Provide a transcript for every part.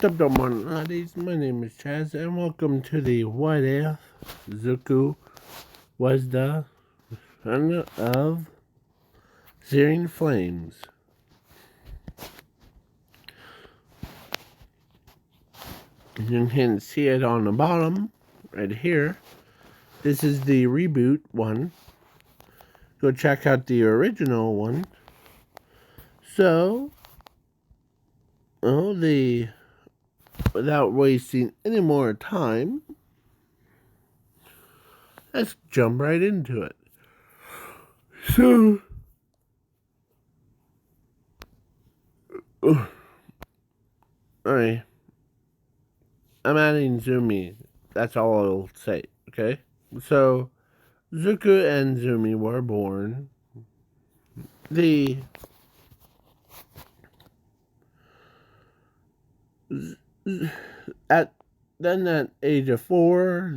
What's up, ladies? My name is Chaz, and welcome to the What If Zuko was the son of Searing Flames. You can see it on the bottom, right here. This is the reboot one. Go check out the original one. So, without wasting any more time, let's jump right into it. So, alright, I'm adding Zumi. That's all I'll say, okay? So, Zuko and Zumi were born. At age of 4,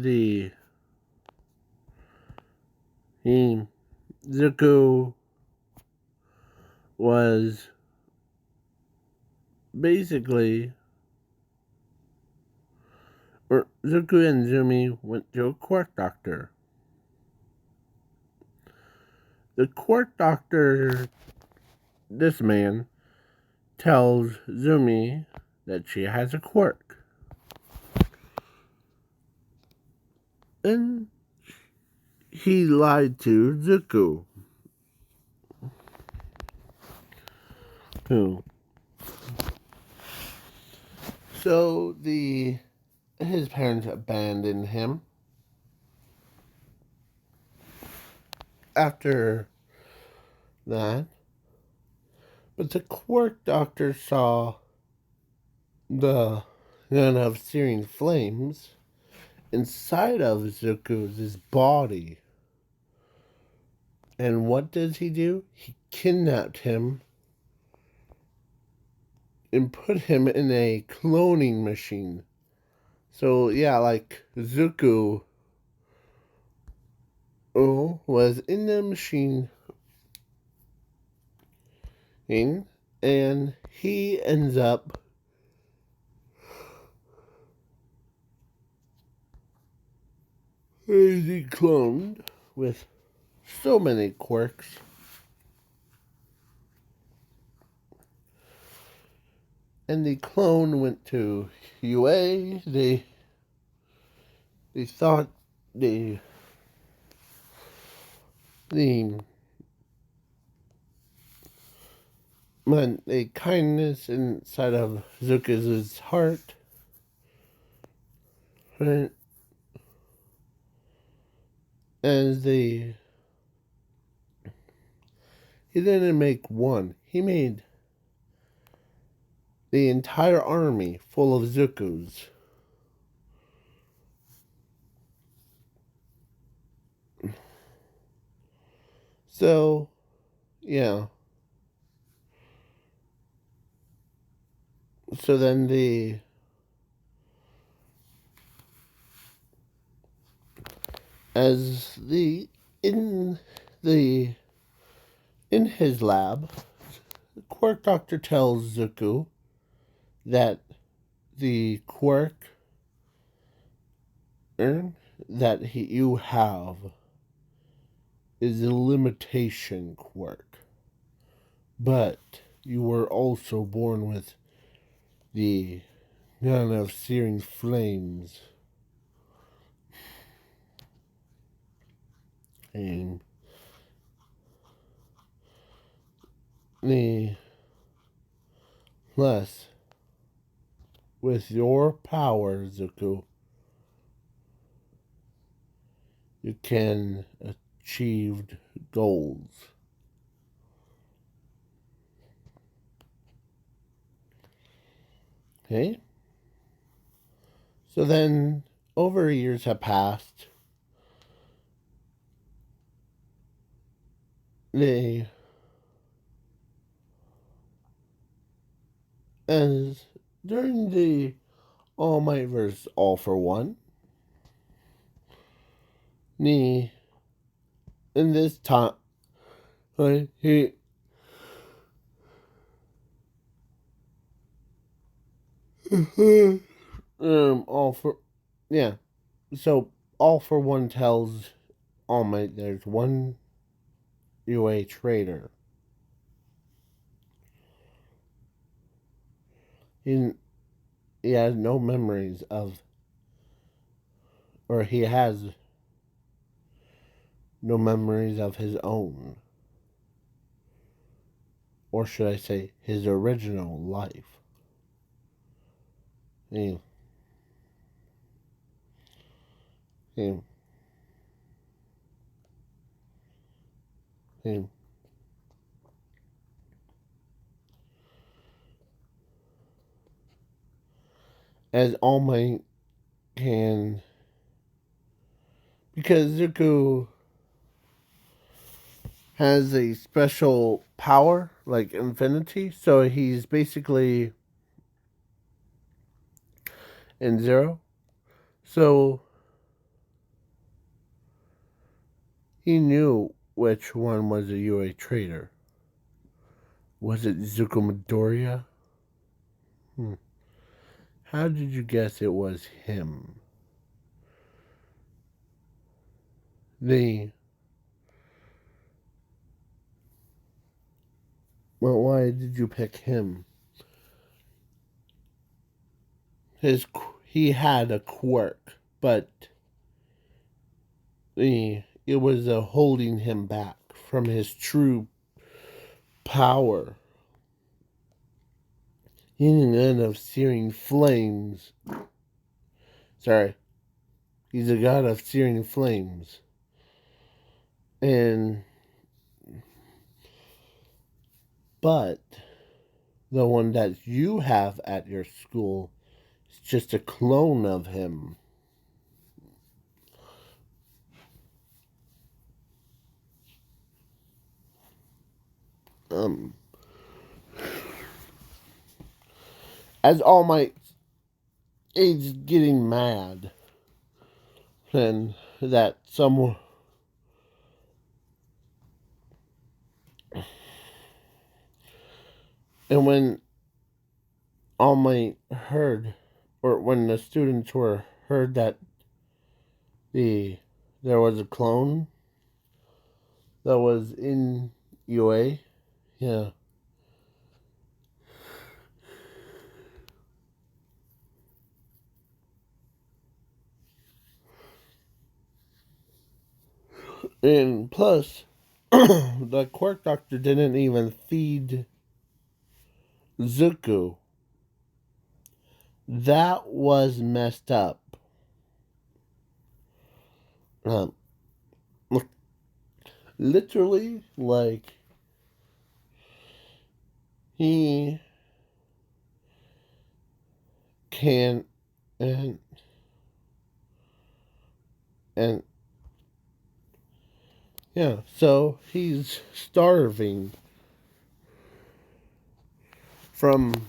Zuko was basically, or Zuko and Zumi went to a quirk doctor. The quirk doctor, this man, tells Zumi that she has a quirk. And he lied to Zuko. So his parents abandoned him. After that, but the quirk doctor saw the gun of searing flames inside of Zuko's body. And what does he do? He kidnapped him and put him in a cloning machine. So yeah, like Zuko was in the machine, and he ends up being cloned with so many quirks. And the clone went to UA. They thought the kindness inside of Zuko's heart, right? As he didn't make one. He made the entire army full of Zukus. So, yeah. So then in his lab, the quirk doctor tells Zuko that the quirk that you have is a limitation quirk, but you were also born with the gun of searing flames. And less with your power, Zuko, you can achieve goals. Okay? So then, over years have passed. As during the All Might vs. All for One, in this time, All for, yeah. So All for One tells All Might there's one UA traitor. He he has no memories of, or he has no memories of his own, or should I say, his original life. He, he, he, as All Might can, because Zuko has a special power like infinity, so he's basically in zero. So he knew which one was a UA traitor. Was it Zuko Midoriya? How did you guess it was him? The Well, why did you pick him? He had a quirk, but it was holding him back from his true power. He's an end of searing flames. Sorry, he's a god of searing flames, but the one that you have at your school is just a clone of him. As All Might is getting mad, and that someone. And when All Might heard, or when the students were heard that there was a clone that was in UA, yeah. And plus, the Quirk Doctor didn't even feed Zuko. That was messed up. Um, Literally, like, he can and and yeah, so he's starving from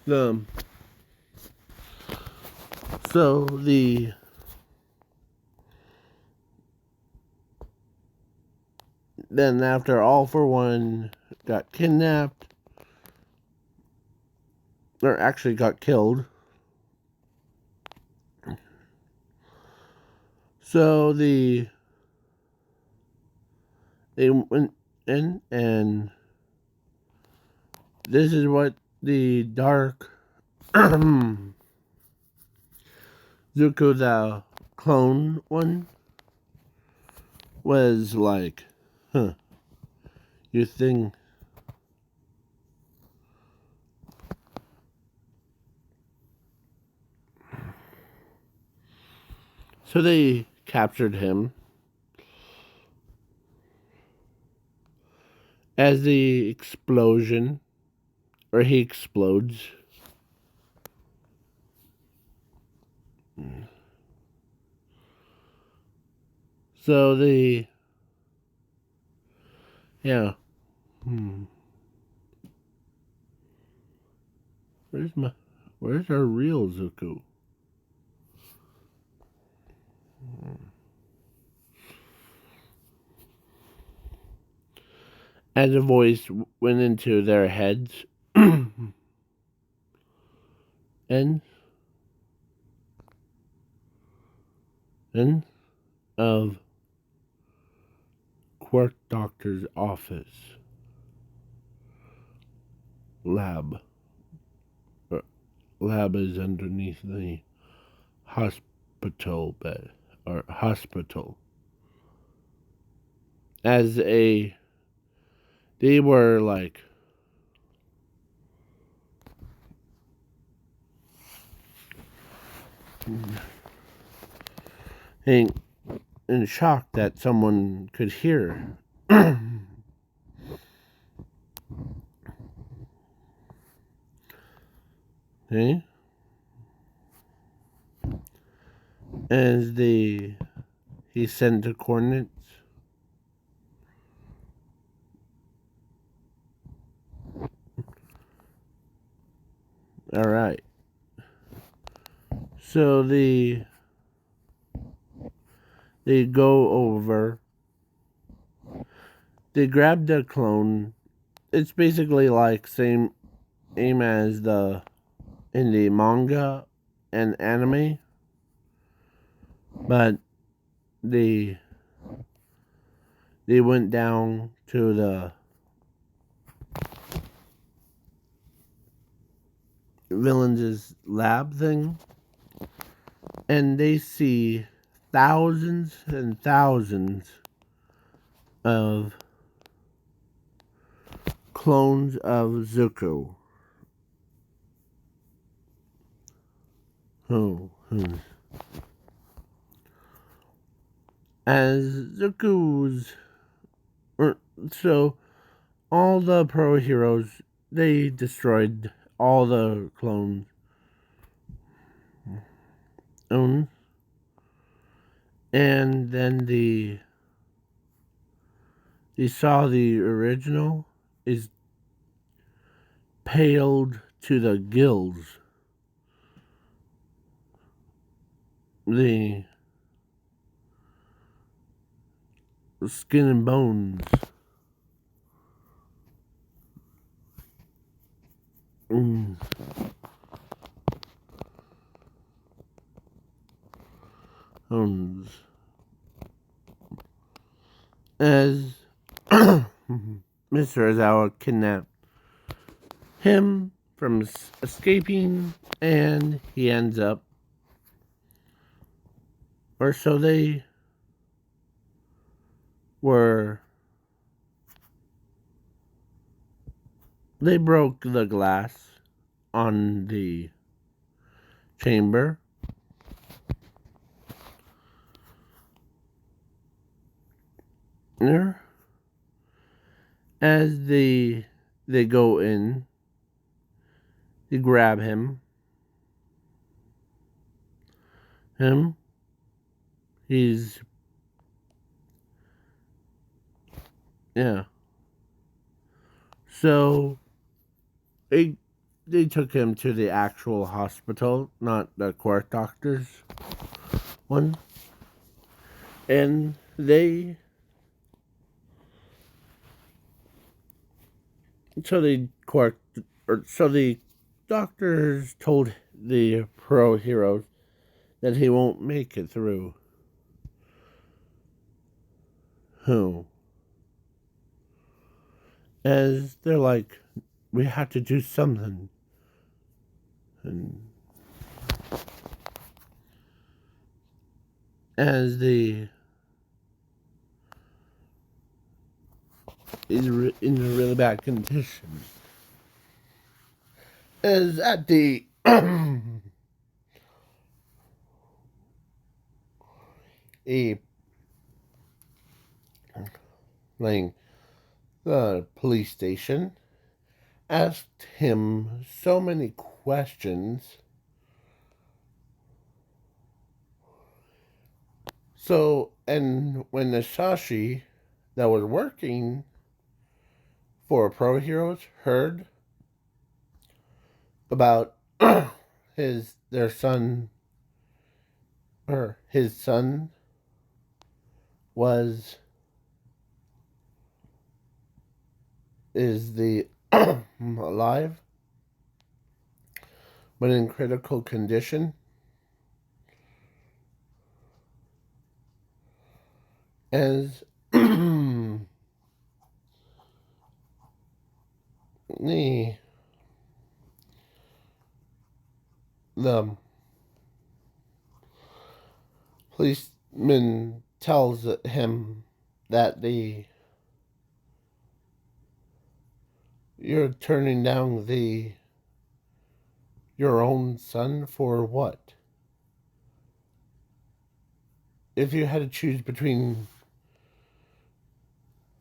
the so the then after All for One got kidnapped, or actually got killed, so they went in, and this is what the dark Zuko the clone one was like, huh, you think. So they captured him as the explosion, or he explodes. So yeah. Where's our real Zuko? As a voice went into their heads, end of Quirk Doctor's office lab. Lab is underneath the hospital bed or hospital. They were like in shock that someone could hear. Okay? As he sent the coordinates. Alright. So they go over. They grab the clone. It's basically like same aim as in the manga and anime, but they went down to the villains' lab thing, and they see thousands and thousands of clones of Zuko. As Zuko's, so all the pro heroes, they destroyed all the clones. And then they saw the original is paled to the gills. The skin and bones. As Mr. Ozawa kidnapped him from escaping, and he ends up, or so they were. They broke the glass on the chamber. As they go in, they grab him. He's So they took him to the actual hospital, not the court doctor's one. And the doctors told the pro heroes that he won't make it through. As they're like, we have to do something. And as he's in a really bad condition. As at the the police station asked him so many questions. So, and when the Shashi that was working for Pro Heroes heard about his son is alive, but in critical condition. As the the policeman tells him that you're turning down your own son for what? If you had to choose between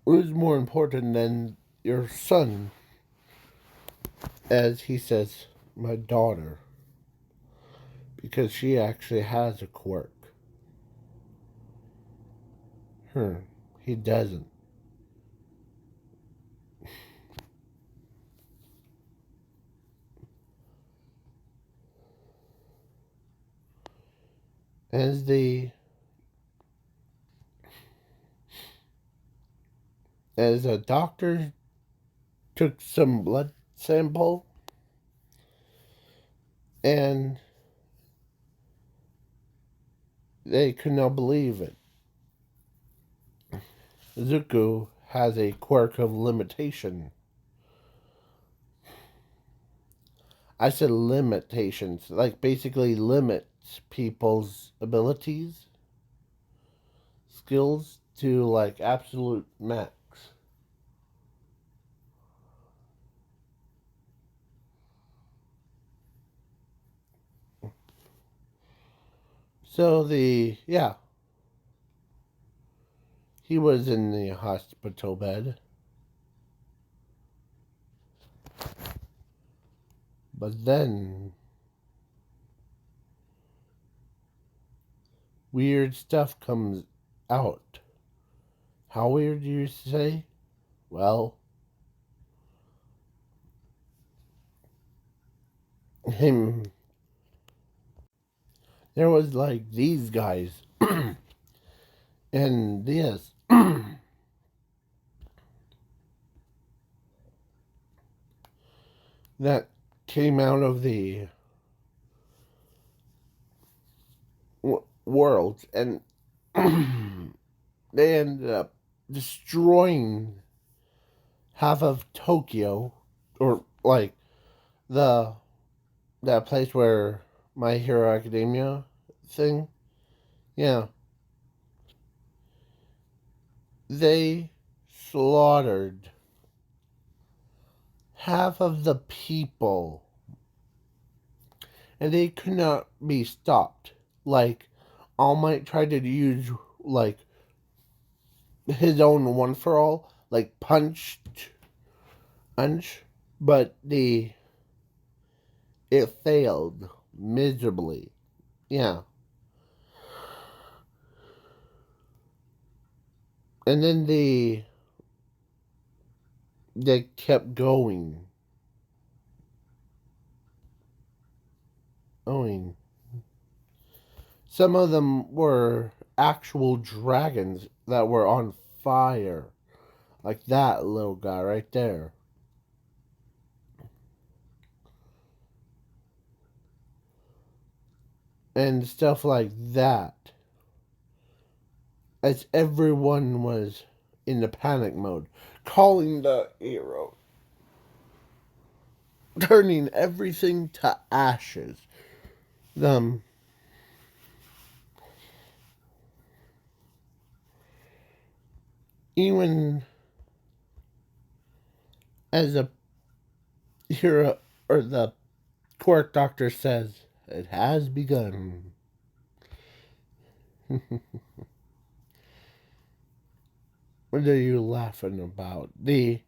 who's more important than your son, as he says, my daughter, because she actually has a quirk. He doesn't. As a doctor took some blood sample and they could not believe it. Zuko has a quirk of limitation. I said limitations, like basically limits people's abilities, skills to like absolute max. So he was in the hospital bed. But then weird stuff comes out. How weird do you say? Well, him. There was like these guys and this that came out of the world, and they ended up destroying half of Tokyo, or like the that place where My Hero Academia thing. Yeah, they slaughtered half of the people, and they could not be stopped. Like, All Might tried to use like his own one for all, like punch, but it failed miserably. Yeah, and then they kept going. Going. Some of them were actual dragons that were on fire, like that little guy right there. And stuff like that. As everyone was in the panic mode, calling the hero, turning everything to ashes. Um, Even as a hero, or the court doctor says, it has begun. What are you laughing about? When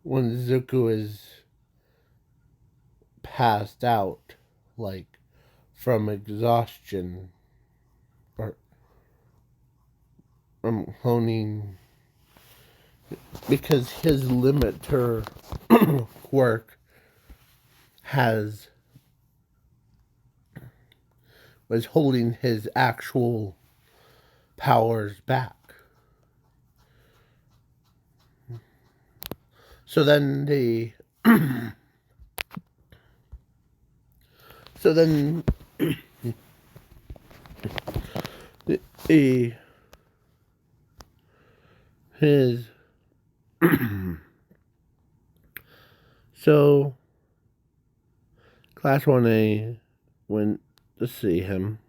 Zuko is passed out, like from exhaustion or from honing, because his limiter quirk was holding his actual powers back. So then the so then the his so Class 1A went to see him.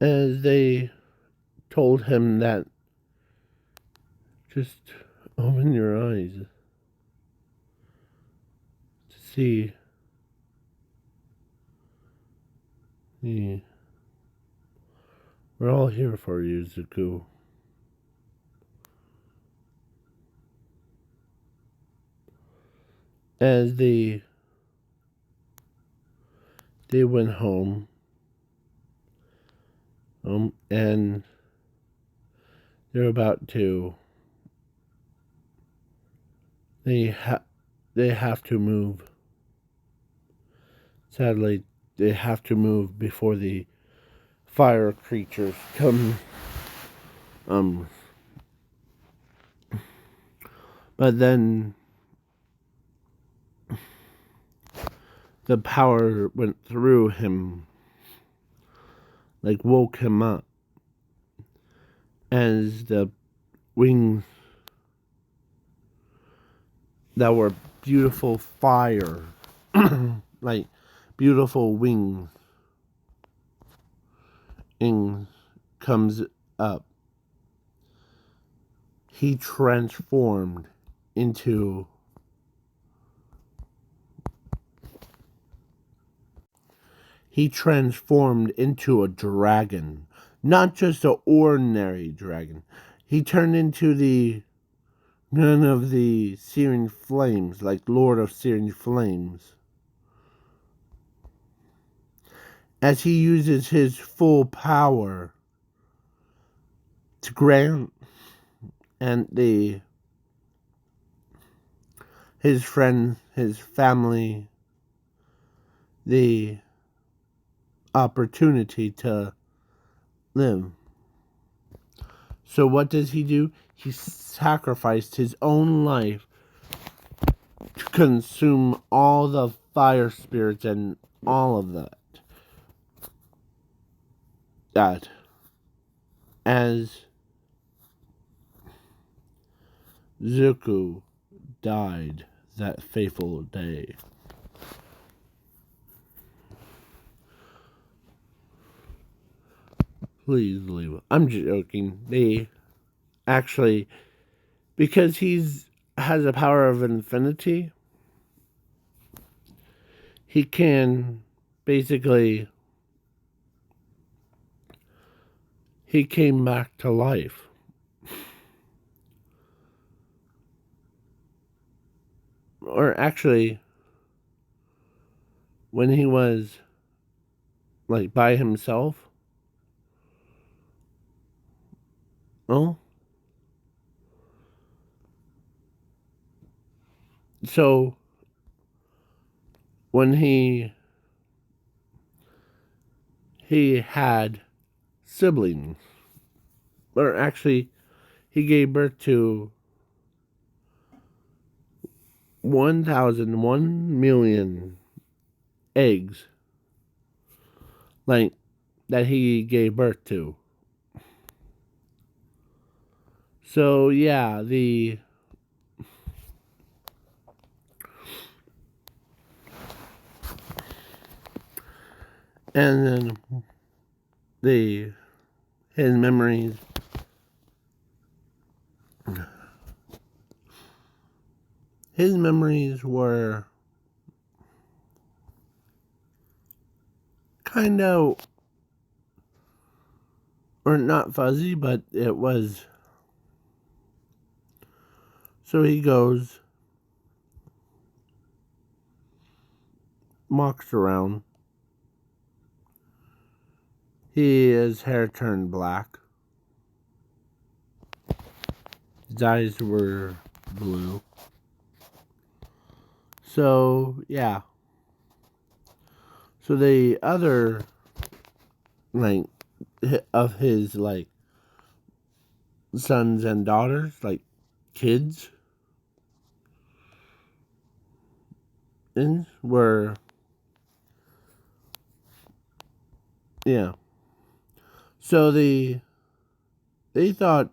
As they told him that just open your eyes to see the we're all here for you, Zuko. As they went home, and they're about to they have to move. Sadly, they have to move before the fire creatures come. But then the power went through him, like woke him up, as the wings that were beautiful fire, like beautiful wings comes up. He transformed into a dragon. Not just an ordinary dragon. He turned into none of the searing flames, like Lord of Searing Flames. As he uses his full power to grant and his friends, his family, the opportunity to live. So what does he do? He sacrificed his own life to consume all the fire spirits and all of that. As Zuko died that fateful day. Please leave it. I'm joking. They actually, because has a power of infinity, he can basically, he came back to life. Or actually, when he was like by himself, so when he had siblings, or actually he gave birth to 1,001,000,000 eggs, like that he gave birth to. So yeah, and then his memories were kind of, or not fuzzy, but it was. So he goes, walks around. His hair turned black. His eyes were blue. So, yeah. So the other, like, of his, like, sons and daughters, like kids, and were, yeah. So they thought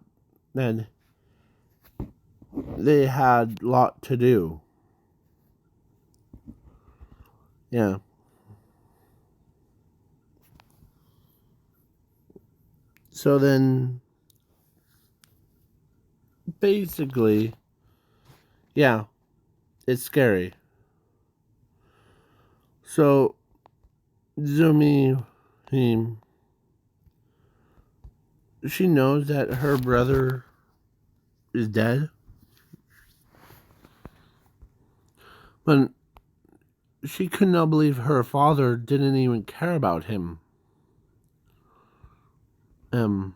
that they had a lot to do. Yeah. So then, basically, yeah, it's scary. So, Zumi, she knows that her brother is dead, but she could not believe her father didn't even care about him. Um,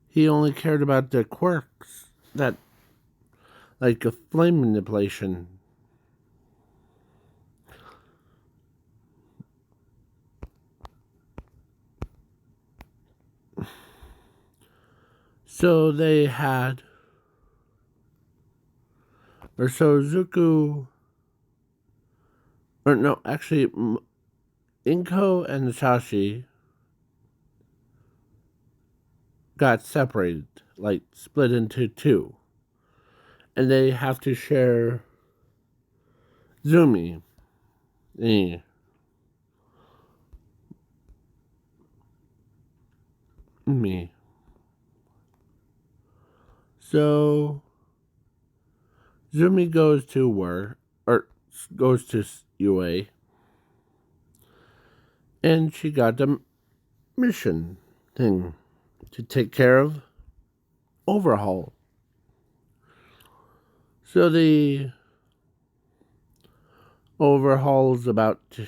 he only cared about the quirks that, like a flame manipulation. So they had, or so Zuko, or no, actually, Inko and Sashi got separated, like split into two, and they have to share Zumi. Eh, me. So Zumi goes to work, or goes to UA, and she got the mission thing to take care of Overhaul. So the Overhaul's about to,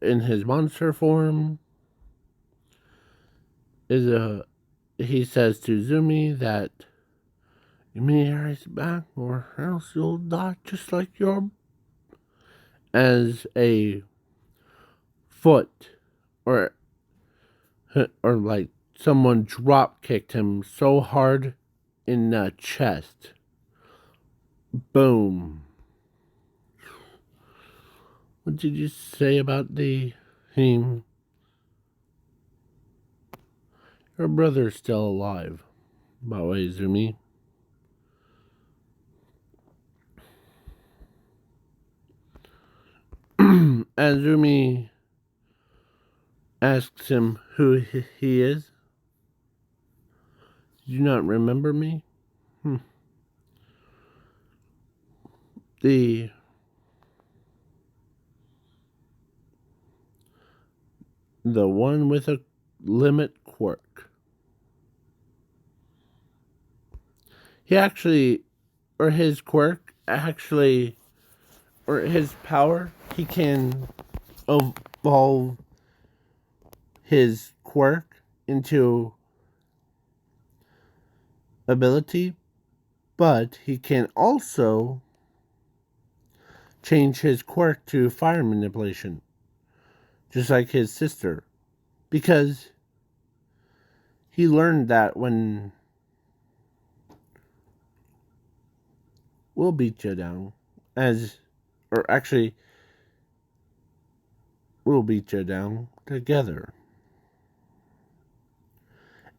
in his monster form, is a. He says to Zumi that you may rise back, or else you'll die just like your. As a foot, or like someone drop kicked him so hard in the chest. Boom. What did you say about the him? Her brother's still alive, by the way, Zumi. As Zumi asks him who he is, do you not remember me? The one with a limit quirk. He actually, or his quirk actually, or his power, he can evolve his quirk into ability, but he can also change his quirk to fire manipulation, just like his sister, because he learned that when we'll beat you down, as, or actually, we'll beat you down together.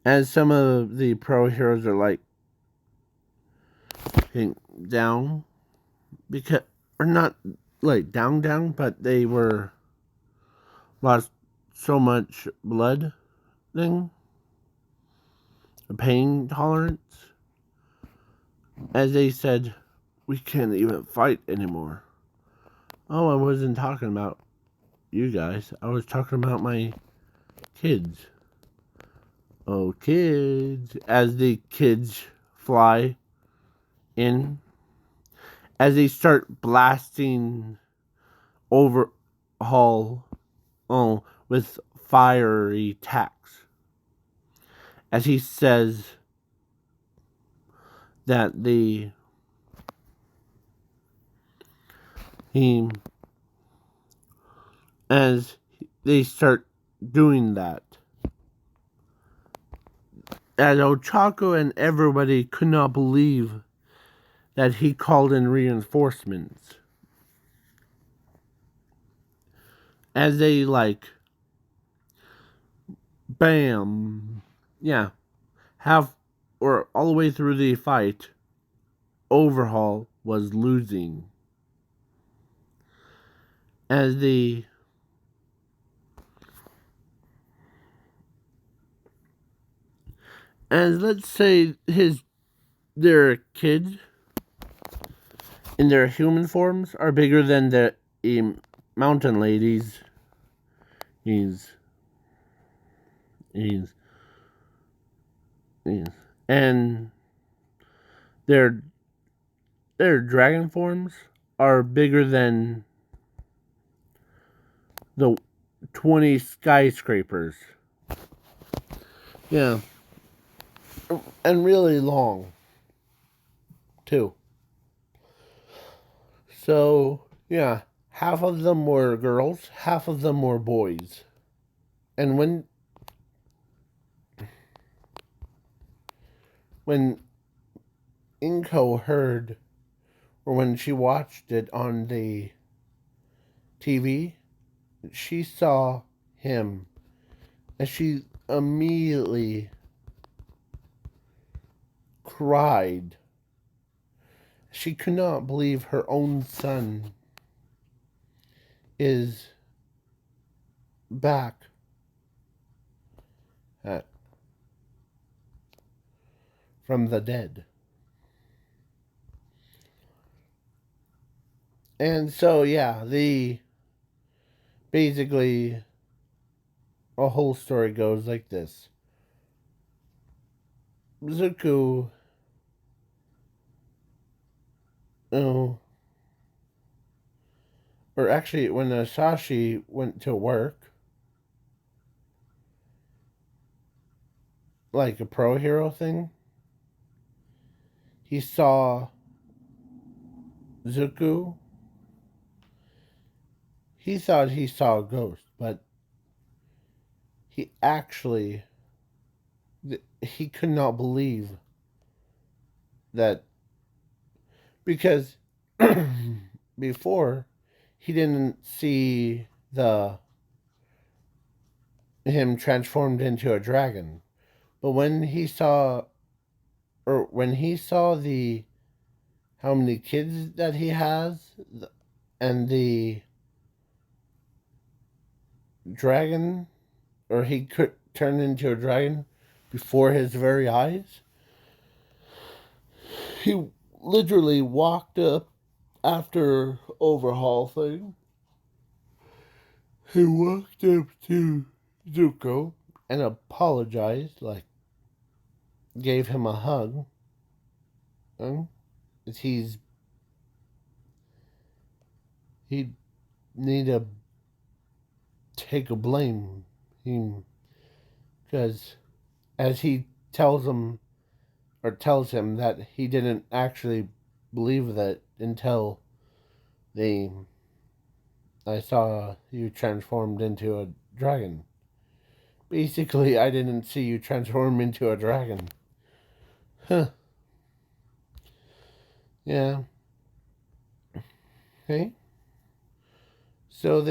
As some of the pro heroes are like down, because, or not like down, but they were lost so much blood thing, a pain tolerance, as they said, we can't even fight anymore. Oh, I wasn't talking about you guys. I was talking about my kids. Oh, kids. As the kids fly in, as they start blasting overhaul, with fiery attacks. As he says that he, as they start doing that. As Ochako and everybody could not believe that he called in reinforcements. As they bam, yeah, or all the way through the fight, Overhaul was losing. As let's say their kids in their human forms are bigger than the mountain ladies. He's he's he's and their dragon forms are bigger than the 20 skyscrapers. Yeah. And really long, too. So, yeah, half of them were girls, half of them were boys. And when Inko heard, or when she watched it on the TV, she saw him, and she immediately cried. She could not believe her own son is back at, from the dead. And so, yeah, basically a whole story goes like this. Zuko, oh, or actually, when Sashi went to work, like a pro hero thing, he saw Zuko. He thought he saw a ghost, but he actually, he could not believe that, because before he didn't see the him transformed into a dragon, but when he saw, or when he saw the how many kids that he has, and the dragon, or he could turn into a dragon before his very eyes, he literally walked up after Overhaul thing. He walked up to Zuko and apologized, like gave him a hug. And he need to take a blame. Because as he tells him that he didn't actually believe that until I saw you transformed into a dragon. Basically, I didn't see you transform into a dragon. Huh. Yeah. Okay. So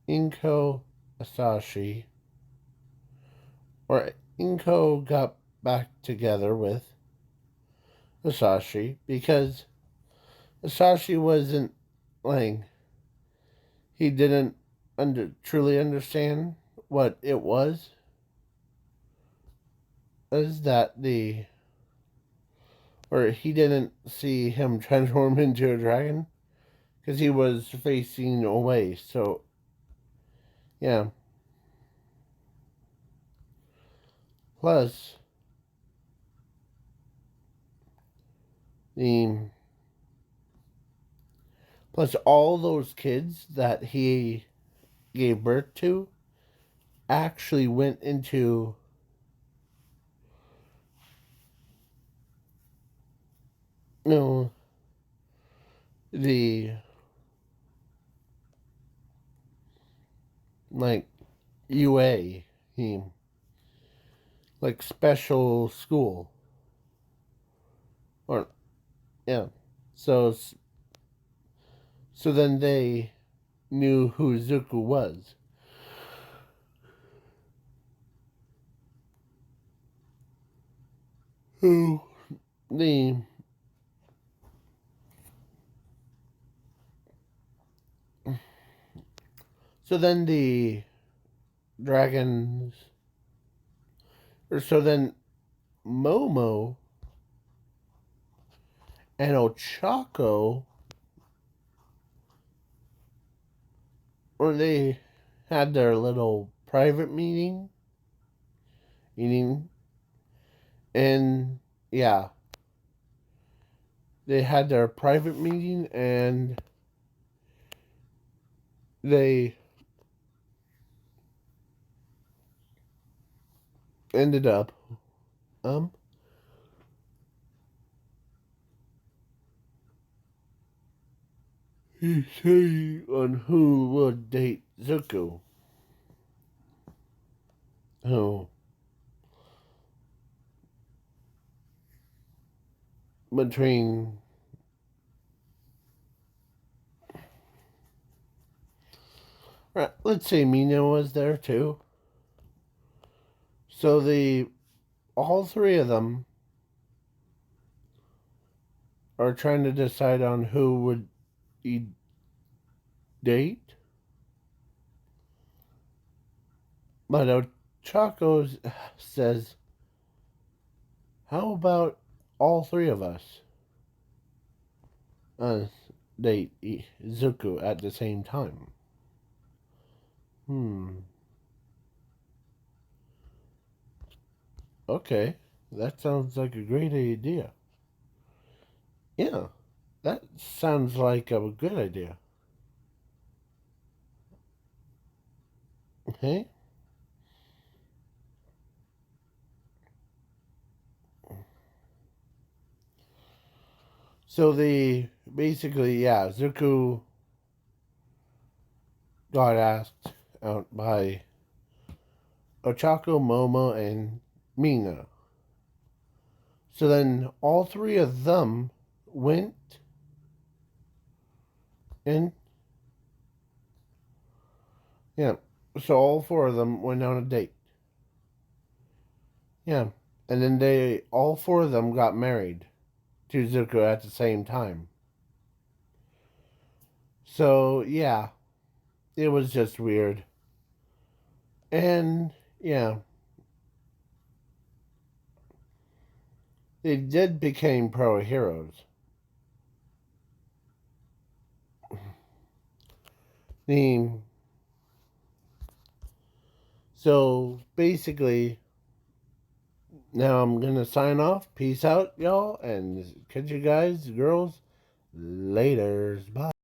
Inko Asashi, or Inko got back together with Asashi because Asashi wasn't, like, he didn't truly understand what it was. Is that or he didn't see him transform into a dragon because he was facing away. So, yeah. Plus, the all those kids that he gave birth to actually went into no the like UA, he like special school, or yeah. So so then they knew who Zuko was. Who the so then the dragons, or so then Momo and Ochako, or they had their little private meeting, and yeah, they had their private meeting, and they ended up um deciding on who would date Zuko. Oh, between right, let's say Mina was there too. So the all three of them are trying to decide on who would he date. But Ochako says, "How about all three of us date Zuko at the same time?" Hmm. Okay, that sounds like a great idea. Yeah, that sounds like a good idea. Okay. So the basically, yeah, Zuko got asked out by Ochako, Momo, and Mina. So then all three of them went and yeah. So all four of them went on a date. Yeah. And then all four of them got married to Zuko at the same time. So yeah, it was just weird. And yeah, they did become pro heroes. The So basically, now I'm gonna sign off. Peace out, y'all, and catch you guys, girls, later. Bye.